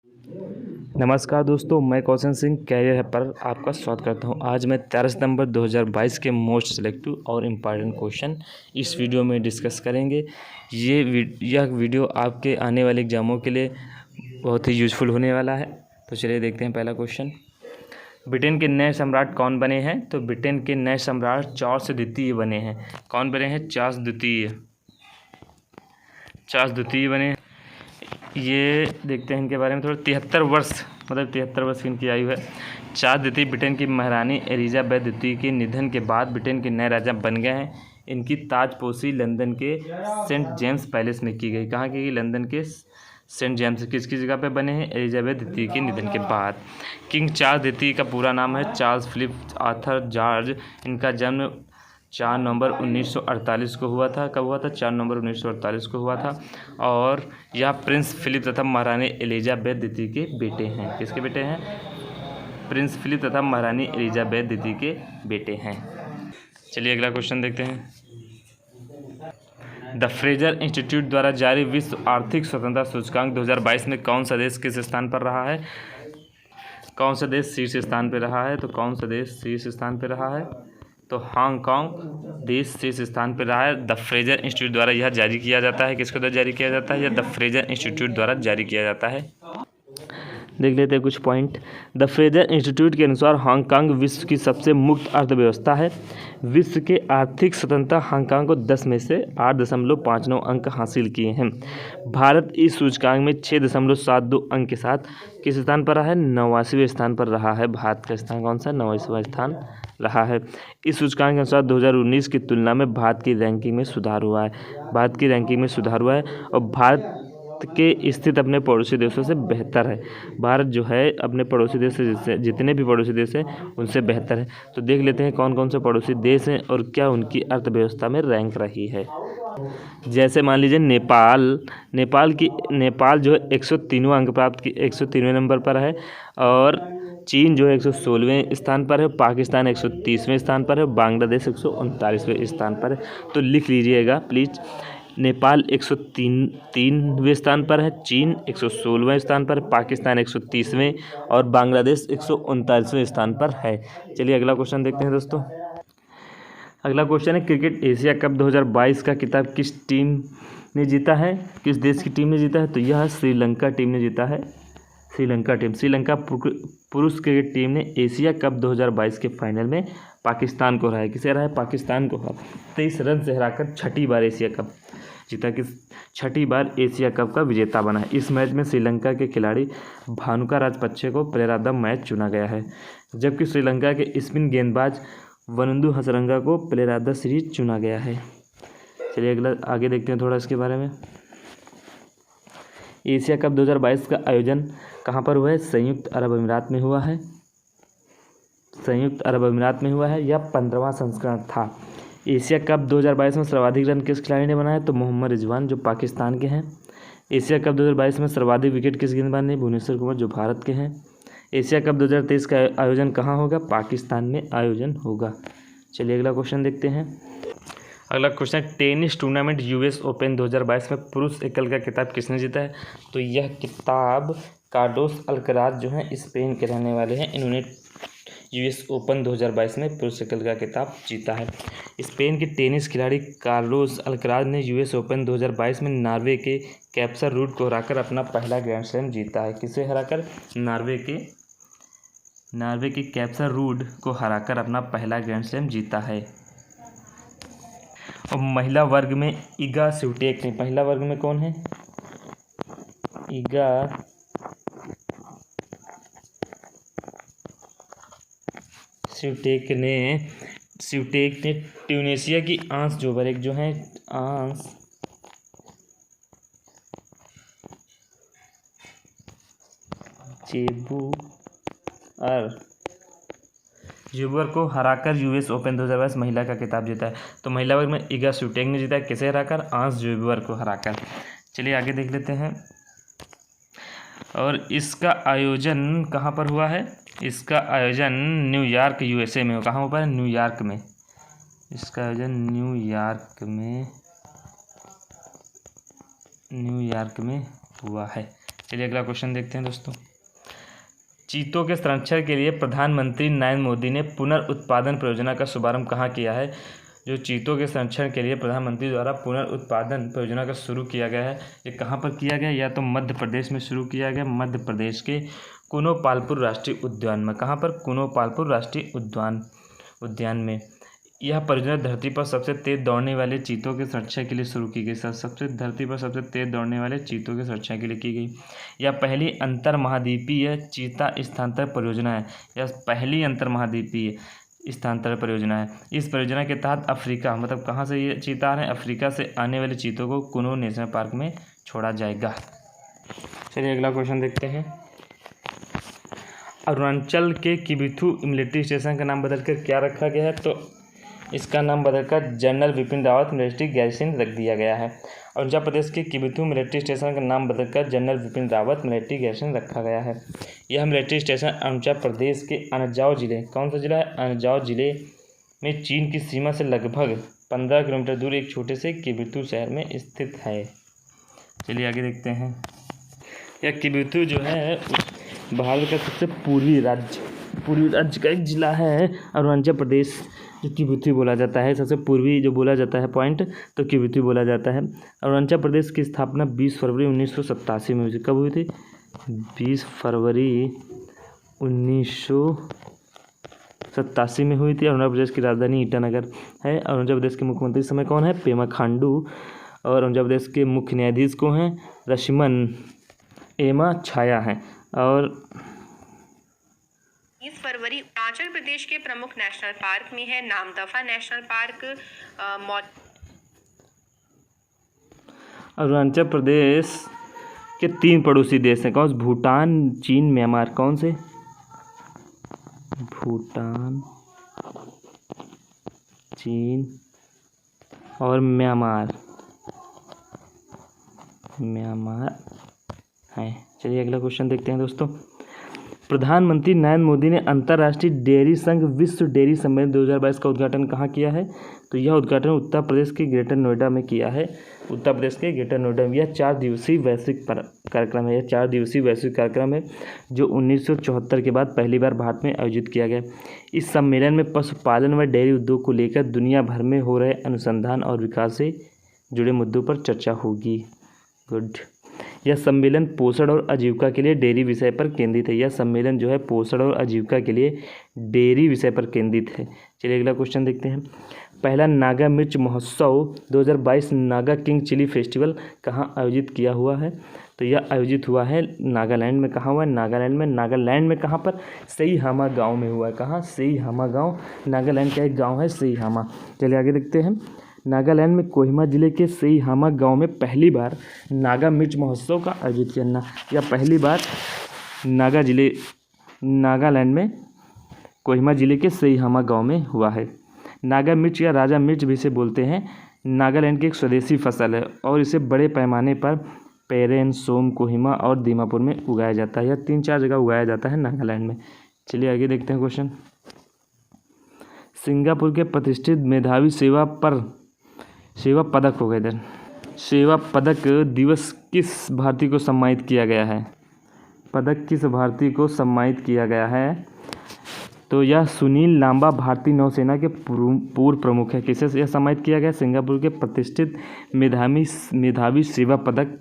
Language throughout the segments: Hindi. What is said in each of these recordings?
नमस्कार दोस्तों, मैं कौशन सिंह कैरियर पर आपका स्वागत करता हूं। आज मैं 13 सितंबर 2022 के मोस्ट सिलेक्टिव और इम्पॉर्टेंट क्वेश्चन इस वीडियो में डिस्कस करेंगे। यह वीडियो आपके आने वाले एग्जामों के लिए बहुत ही यूज़फुल होने वाला है। तो चलिए देखते हैं पहला क्वेश्चन। ब्रिटेन के नए सम्राट कौन बने हैं? तो ब्रिटेन के नए सम्राट चार्ल्स द्वितीय बने हैं। कौन बने हैं? चार्ल्स द्वितीय बने हैं। ये देखते हैं इनके बारे में थोड़ा। 73 वर्ष की इनकी आयु है। चार्ल्स द्वितीय ब्रिटेन की महारानी एलिजाबेथ द्वितीय के निधन के बाद ब्रिटेन के नए राजा बन गए हैं। इनकी ताजपोशी लंदन के सेंट जेम्स पैलेस में की गई। कहाँ की गई? लंदन के सेंट जेम्स। किसकी जगह पे बने हैं? एलिजाबेथ द्वितीय के निधन के बाद। किंग चार्ल्स द्वितीय का पूरा नाम है चार्ल्स फिलिप आर्थर जॉर्ज। इनका जन्म 4 नवंबर 1948 को हुआ था। कब हुआ था? 4 नवंबर 1948 को हुआ था। और यह प्रिंस फिलिप तथा महारानी एलिजाबेथ द्वितीय के बेटे हैं। किसके बेटे हैं? प्रिंस फिलिप तथा महारानी एलिजाबेथ द्वितीय के बेटे हैं। चलिए अगला क्वेश्चन देखते हैं। द फ्रेजर इंस्टीट्यूट द्वारा जारी विश्व आर्थिक स्वतंत्रता सूचकांक 2022 में कौन सा देश किस स्थान पर रहा है? कौन सा देश शीर्ष स्थान पर रहा है? तो कौन सा देश शीर्ष स्थान पर रहा है? तो हांगकांग देश शीर्ष स्थान पर रहा है। द फ्रेजर इंस्टीट्यूट द्वारा यह जारी किया जाता है। किसके द्वारा जारी किया जाता है? यह द फ्रेजर इंस्टीट्यूट द्वारा जारी किया जाता है। देख लेते हैं कुछ पॉइंट। द फ्रेजर इंस्टीट्यूट के अनुसार हांगकांग विश्व की सबसे मुक्त अर्थव्यवस्था है। विश्व के आर्थिक स्वतंत्रता हांगकांग को 10 में से 8.59 अंक हासिल किए हैं। भारत इस सूचकांक में 6.72 अंक के साथ किस स्थान पर रहा है? 89वें स्थान पर रहा है। भारत का स्थान कौन सा? 89वां स्थान रहा है। इस सूचकांक के अनुसार 2019 की तुलना में भारत की रैंकिंग में सुधार हुआ है। और भारत के स्थित अपने पड़ोसी देशों से बेहतर है। भारत जो है अपने पड़ोसी देश से, जितने भी पड़ोसी देश हैं उनसे बेहतर है। तो देख लेते हैं कौन कौन से पड़ोसी देश हैं और क्या उनकी अर्थव्यवस्था में रैंक रही है। जैसे मान लीजिए नेपाल जो है 103वां अंक प्राप्त की 103वें नंबर पर है। और चीन जो है 116वें स्थान पर है। पाकिस्तान 130वें स्थान पर है। बांग्लादेश 139वें स्थान पर है। तो लिख लीजिएगा प्लीज़। नेपाल 103वें स्थान पर है। चीन 116वें स्थान पर है। पाकिस्तान 130वें और बांग्लादेश 139वें स्थान पर है। चलिए अगला क्वेश्चन देखते हैं दोस्तों। अगला क्वेश्चन है, क्रिकेट एशिया कप 2022 का खिताब किस टीम ने जीता है? किस देश की टीम ने जीता है? तो यह श्रीलंका टीम ने जीता है। श्रीलंका पुरुष क्रिकेट टीम ने एशिया कप 2022 के फाइनल में पाकिस्तान को हराया। किसे हराया? पाकिस्तान को 23 रन से हराकर छठी बार एशिया कप जीता। छठी बार एशिया कप का विजेता बना है। इस मैच में श्रीलंका के खिलाड़ी भानुका राजपक्षे को प्लेयर ऑफ द मैच चुना गया है, जबकि श्रीलंका के स्पिन गेंदबाज वनुंदु हसरंगा को प्लेयर ऑफ द सीरीज चुना गया है। चलिए अगला आगे देखते हैं थोड़ा इसके बारे में। एशिया कप 2022 का आयोजन कहाँ पर हुआ है? संयुक्त अरब अमीरात में हुआ है। यह 15वां संस्करण था। एशिया कप 2022 में सर्वाधिक रन किस खिलाड़ी ने बनाया? तो मोहम्मद रिजवान जो पाकिस्तान के हैं। एशिया कप 2022 में सर्वाधिक विकेट किस गेंदबाज ने? भुवनेश्वर कुमार जो भारत के हैं। एशिया कप 2023 का आयोजन कहाँ होगा? पाकिस्तान में आयोजन होगा। चलिए अगला क्वेश्चन देखते हैं। अगला question, tennis tournament US open 2022 में पुरुष एकल का खिताब किसने जीता है? तो यह खिताब कार्लोस अल्कराज जो हैं स्पेन के रहने वाले हैं। इन्होंने यूएस ओपन 2022 में पुरुष एकल का खिताब जीता है। स्पेन के टेनिस खिलाड़ी कार्लोस अल्कराज ने यूएस ओपन 2022 में नॉर्वे के कैस्पर रूड को हराकर अपना पहला ग्रैंड स्लैम जीता है। किसे हराकर? नॉर्वे के कैस्पर रूड को हराकर अपना पहला ग्रैंड स्लैम जीता है। और महिला वर्ग में इगा स्विटेक ने, महिला वर्ग में कौन है? इगा स्विटेक ने ट्यूनीशिया की आंस जोबरेक जो है जुबर को हराकर यूएस ओपन 2022 महिला का खिताब जीता है। तो महिला वर्ग में इगा स्विटेक ने जीता है। किसे हराकर? आंस जुबर को हराकर। चलिए आगे देख लेते हैं। और इसका आयोजन कहाँ पर हुआ है? इसका आयोजन न्यूयॉर्क यूएसए में। कहाँ पर है? न्यूयॉर्क में। इसका आयोजन न्यूयॉर्क में हुआ है। चलिए अगला क्वेश्चन देखते हैं दोस्तों। चीतों के संरक्षण के लिए प्रधानमंत्री नरेंद्र मोदी ने पुनर्उत्पादन परियोजना का शुभारंभ कहाँ किया है? जो चीतों के संरक्षण के लिए प्रधानमंत्री द्वारा पुनर्उत्पादन परियोजना का शुरू किया गया है, ये कहाँ पर किया गया? या तो मध्य प्रदेश में शुरू किया गया, मध्य प्रदेश के कुनो पालपुर राष्ट्रीय उद्यान में। कहाँ पर? कुनो पालपुर राष्ट्रीय उद्यान में। यह परियोजना धरती पर सबसे तेज दौड़ने वाले चीतों के संरक्षण के लिए शुरू की गई। धरती पर सबसे तेज दौड़ने वाले चीतों के संरक्षण के लिए की गई। यह पहली अंतर महाद्वीपीय चीता स्थानांतरण परियोजना है। यह पहली अंतर महाद्वीपीय स्थानांतरण परियोजना है। इस परियोजना के तहत अफ्रीका, मतलब कहाँ से ये चीता आ रहे हैं? अफ्रीका से आने वाले चीतों को कुनो नेशनल पार्क में छोड़ा जाएगा। चलिए अगला क्वेश्चन देखते हैं। अरुणाचल के किबिथु मिलिट्री स्टेशन का नाम बदलकर क्या रखा गया है? तो इसका नाम बदलकर general Vipin Rawat military garrison रख दिया गया है। अरुणाचल प्रदेश के किबिथु मिलिट्री स्टेशन का नाम बदलकर general Vipin Rawat military garrison रखा गया है। यह मिलिट्री स्टेशन अरुणाचल प्रदेश के अंजाव जिले, कौन सा जिला है? अंजाव जिले में चीन की सीमा से लगभग 15 किलोमीटर दूर एक छोटे से किबिथु शहर में स्थित है। चलिए आगे देखते हैं। यह किबिथु जो है भारत का सबसे पूर्वी राज्य का एक जिला है। अरुणाचल प्रदेश जो किबिथु बोला जाता है, सबसे पूर्वी जो बोला जाता है पॉइंट, तो किबिथु बोला जाता है। अरुणाचल प्रदेश की स्थापना 20 फरवरी 1987 में हुई थी। कब हुई थी? 20 फरवरी 1987 में हुई थी। अरुणाचल प्रदेश की राजधानी ईटानगर है। अरुणाचल प्रदेश के मुख्यमंत्री इस समय कौन है? पेमा खांडू। और अरुणाचल प्रदेश के मुख्य न्यायाधीश कौन हैं? रश्मन एमा छाया हैं। और 20 फरवरी अरुणाचल प्रदेश के प्रमुख नेशनल पार्क में है नामदफा नेशनल पार्क। अरुणाचल प्रदेश के 3 पड़ोसी देश हैं। कौन से? भूटान, चीन, म्यांमार। कौन से? भूटान, चीन और म्यांमार है। चलिए अगला क्वेश्चन देखते हैं दोस्तों। प्रधानमंत्री नरेंद्र मोदी ने अंतर्राष्ट्रीय डेयरी संघ विश्व डेयरी सम्मेलन 2022 का उद्घाटन कहाँ किया है? तो यह उद्घाटन उत्तर प्रदेश के ग्रेटर नोएडा में किया है। उत्तर प्रदेश के ग्रेटर नोएडा में। यह 4 दिवसीय वैश्विक कार्यक्रम है। यह 4 दिवसीय वैश्विक कार्यक्रम है जो 1974 के बाद पहली बार भारत में आयोजित किया गया। इस सम्मेलन में पशुपालन व डेयरी उद्योग को लेकर दुनिया भर में हो रहे अनुसंधान और विकास से जुड़े मुद्दों पर चर्चा होगी। गुड। यह सम्मेलन पोषण और आजीविका के लिए डेयरी विषय पर केंद्रित है। यह सम्मेलन जो है पोषण और आजीविका के लिए डेयरी विषय पर केंद्रित है। चलिए अगला क्वेश्चन देखते हैं। पहला नागा मिर्च महोत्सव 2022 नागा किंग चिली फेस्टिवल कहाँ आयोजित किया हुआ है? तो यह आयोजित हुआ है नागालैंड में। कहाँ हुआ है? नागालैंड में। नागालैंड में कहाँ पर? सेईहामा गाँव में हुआ है। कहाँ? सेईहामा गाँव। नागालैंड का एक गाँव है सेईहामा। चलिए आगे देखते हैं। नागालैंड में कोहिमा जिले के सेईहामा गांव में पहली बार नागा मिर्च महोत्सव का आयोजित किया। या पहली बार नागालैंड में कोहिमा जिले के सेईहामा गांव में हुआ है। नागा मिर्च या राजा मिर्च भी इसे बोलते हैं। नागालैंड की एक स्वदेशी फसल है और इसे बड़े पैमाने पर पेरेन, सोम, कोहिमा और दीमापुर में उगाया जाता है। यह 3-4 जगह उगाया जाता है नागालैंड में। चलिए आगे देखते हैं क्वेश्चन। सिंगापुर के प्रतिष्ठित मेधावी सेवा पदक हो गए इधर। सेवा पदक दिवस किस भारतीय को सम्मानित किया गया है? पदक किस भारतीय को सम्मानित किया गया है? तो यह सुनील लांबा भारतीय नौसेना के पूर्व प्रमुख है। किसे यह सम्मानित किया गया? सिंगापुर के प्रतिष्ठित मेधावी सेवा पदक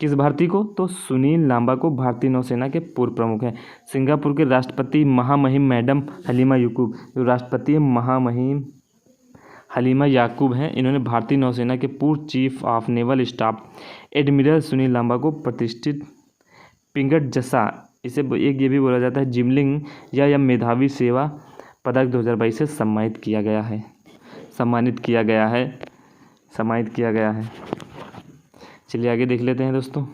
किस भारतीय को? तो सुनील लांबा को भारतीय नौसेना के पूर्व प्रमुख हैं। सिंगापुर के राष्ट्रपति महामहिम मैडम हलीमा याकूब, जो राष्ट्रपति महामहिम हलीमा याकूब हैं, इन्होंने भारतीय नौसेना के पूर्व chief of naval staff admiral Sunil Lanba को प्रतिष्ठित पिंगट जसा, इसे एक ये भी बोला जाता है जिमलिंग या मेधावी सेवा पदक 2022 से सम्मानित किया गया है। चलिए आगे देख लेते हैं दोस्तों।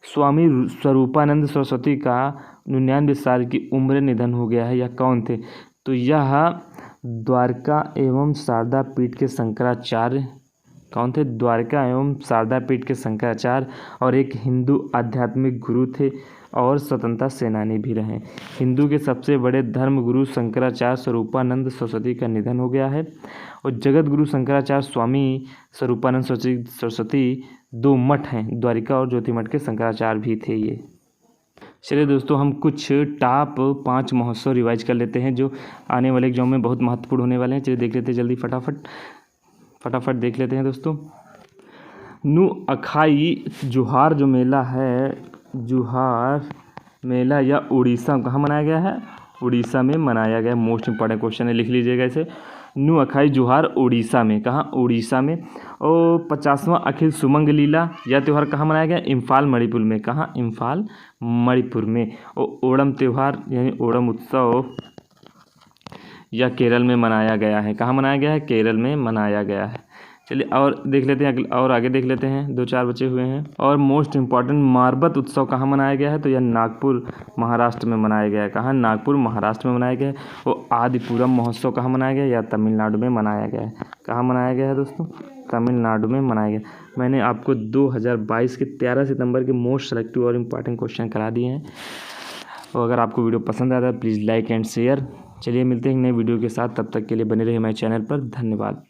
स्वामी स्वरूपानंद सरस्वती का 99 साल की उम्र निधन हो गया है। यह कौन थे? तो यह द्वारका एवं शारदा पीठ के शंकराचार्य। कौन थे? द्वारका एवं शारदा पीठ के शंकराचार्य और एक हिंदू आध्यात्मिक गुरु थे और स्वतंत्रता सेनानी भी रहे। हिंदू के सबसे बड़े धर्म गुरु शंकराचार्य स्वरूपानंद सरस्वती का निधन हो गया है और जगत गुरु शंकराचार्य स्वामी स्वरूपानंद सरस्वती 2 मठ हैं, द्वारिका और ज्योतिमठ के शंकराचार्य भी थे ये। चलिए दोस्तों, हम कुछ टॉप 5 महोत्सव रिवाइज कर लेते हैं जो आने वाले एग्जाम में बहुत महत्वपूर्ण होने वाले हैं। चलिए देख लेते हैं जल्दी फटाफट देख लेते हैं दोस्तों। नुआखाई जुहार जो मेला है, जुहार मेला या उड़ीसा कहाँ मनाया गया है? उड़ीसा में मनाया गया। मोस्ट इंपॉर्टेंट क्वेश्चन है, लिख लीजिएगा इसे। नुआखाई जुहार उड़ीसा में, कहाँ? उड़ीसा में। और 50वां अखिल सुमंग लीला या त्यौहार कहाँ मनाया गया? इम्फाल मणिपुर में। कहाँ? इम्फाल मणिपुर में। और ओणम त्यौहार यानी ओणम उत्सव या केरल में मनाया गया है। कहाँ मनाया गया है? केरल में मनाया गया है। चलिए और देख लेते हैं, और आगे देख लेते हैं, 2-4 बचे हुए हैं। और मोस्ट इम्पॉर्टेंट मारबत उत्सव कहाँ मनाया गया है? तो यह नागपुर महाराष्ट्र में मनाया गया है। कहाँ? नागपुर महाराष्ट्र में मनाया गया है। और आदिपुरम महोत्सव कहाँ मनाया गया है? या तमिलनाडु में मनाया गया है। कहाँ मनाया गया है दोस्तों? तमिलनाडु में मनाया गया। मैंने आपको 2022 के 13 सितंबर के मोस्ट सेलेक्टिव और इम्पॉर्टेंट क्वेश्चन करा दिए हैं। और अगर आपको वीडियो पसंद आता है प्लीज़ लाइक एंड शेयर। चलिए मिलते हैं नए वीडियो के साथ, तब तक के लिए बने रहिए हमारे चैनल पर। धन्यवाद।